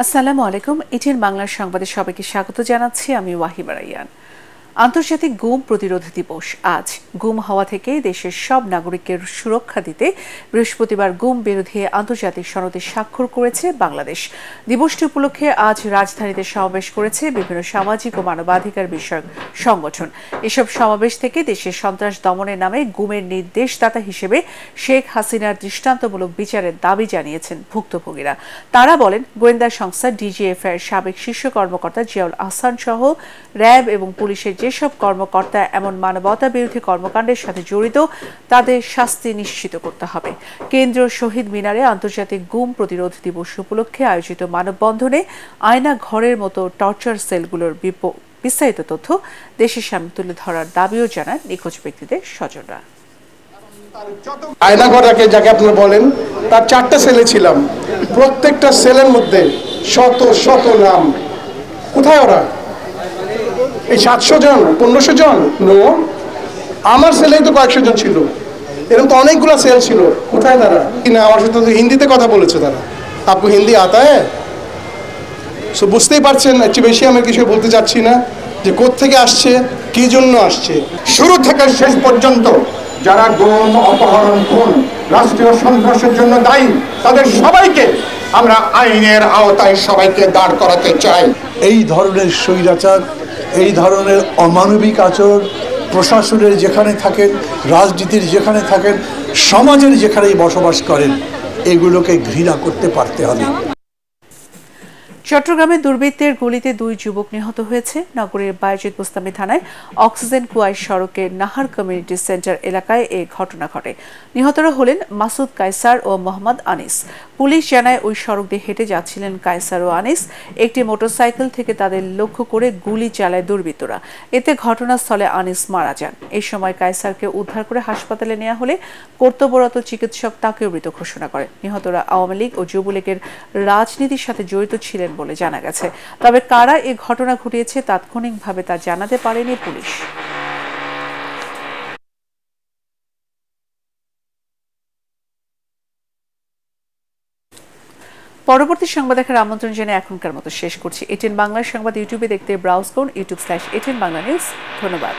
আসসালামু আলাইকুম। এটিএন বাংলার সংবাদে সবাইকে স্বাগত জানাচ্ছি। আমি ওয়াহিবা রাইয়ান। আন্তর্জাতিক গুম প্রতিরোধ দিবস আজ। গুম হওয়া থেকে দেশের সব নাগরিকের সুরক্ষা দিতে বৃহস্পতিবার গুম বিরোধী আন্তর্জাতিক সনদে স্বাক্ষর করেছে বাংলাদেশ। দিবসটি উপলক্ষে আজ রাজধানীতে সমাবেশ করেছে বিভিন্ন সামাজিক ও মানবাধিকার বিষয়ক সংগঠন। এসব সমাবেশ থেকে দেশের সন্ত্রাস দমনের নামে গুমের নির্দেশদাতা হিসেবে শেখ হাসিনার দৃষ্টান্তমূলক বিচারের দাবি জানিয়েছেন ভুক্তভোগীরা। তারা বলেন, গোয়েন্দা সংস্থা ডিজিএফআই এর সাবেক শীর্ষ কর্মকর্তা জিয়াউল আহসান সহ র্যাব এবং পুলিশের যেসব কর্মকর্তা এমন মানবতা বিরোধী কর্মকাণ্ডের সাথে জড়িত তাদের শাস্তি নিশ্চিত করতে হবে। কেন্দ্রীয় শহীদ মিনারে আন্তর্জাতিক গুম প্রতিরোধ দিবস উপলক্ষে আয়োজিত মানববন্ধনে আয়না ঘরের মতো টর্চার সেলগুলোর বিস্তারিত তথ্য দেশের সামনে তুলে ধরার দাবিও জানান নিখোঁজ ব্যক্তিদের স্বজনরা। আয়নাঘরকে যাকে আপনারা বলেন, তার 4টা সেলে ছিলাম। প্রত্যেকটা সেলের মধ্যে শত শত নাম। কোথায় ওরা? এই 700 জন 1500 জন নো, আমার সেলেই তো কয়েকশো জন ছিল। এরকম তো অনেকগুলো সেল ছিল। কোথায় তারা? কিনা আমার সাথে তো হিন্দিতে কথা বলেছে তারা। আপনি হিন্দি আতা হ্যাঁ? সো বুঝতেই পারছেন, একটু বেশি আমি কিছু বলতে চাচ্ছি না যে কোত্থেকে আসছে, কি জন্য আসছে। শুরু থেকে শেষ পর্যন্ত যারা গুম, অপহরণ, খুন, রাষ্ট্রীয় সন্ত্রাসের জন্য দায়ী, তাদের সবাইকে আমরা আইনের আওতায় সবাইকে দাঁড় করাতে চাই। এই ধরনের স্বৈরাচার, এই ধরনের অমানবিক আচরণ প্রশাসনের যেখানে থাকেন, রাজনীতির যেখানে থাকেন, সমাজের যেখানেই বসবাস করেন, এগুলোকে ঘৃণা করতে পারতে হবে। চট্টগ্রামে দুর্বৃত্তের গুলিতে 2 যুবক নিহত হয়েছে। নগরীর বায়েজিদ বোস্তামি থানায় অক্সিজেন কুয়াই সড়কের নাহার কমিউনিটি সেন্টার এলাকায় এই ঘটনা ঘটে। নিহতরা হলেন মাসুদ কায়সার ও মোহাম্মদ আনিস। পুলিশ জানায় ওই সড়ক দিয়ে হেঁটে যাচ্ছিলেন কায়সার ও আনিস। একটি মোটরসাইকেল থেকে তাদের লক্ষ্য করে গুলি চালায় দুর্বৃত্তরা। এতে ঘটনাস্থলে আনিস মারা যান। এই সময় কায়সারকে উদ্ধার করে হাসপাতালে নেওয়া হলে কর্তব্যরত চিকিৎসক তাকেও মৃত ঘোষণা করেন। নিহতরা আওয়ামী লীগ ও যুবলীগের রাজনীতির সাথে জড়িত ছিলেন বলে জানা গেছে। তবে কারা এই ঘটনা ঘটিয়েছে তাৎক্ষণিকভাবে তা জানাতে পারেনি পুলিশ। পরবর্তী সংবাদ দেখার আমন্ত্রণ জানিয়ে এখনকার মতো শেষ করছি। এটিএন বাংলার সংবাদ ইউটিউবে দেখতে ব্রাউজ করুন youtube/ATN Bangla News। ধন্যবাদ।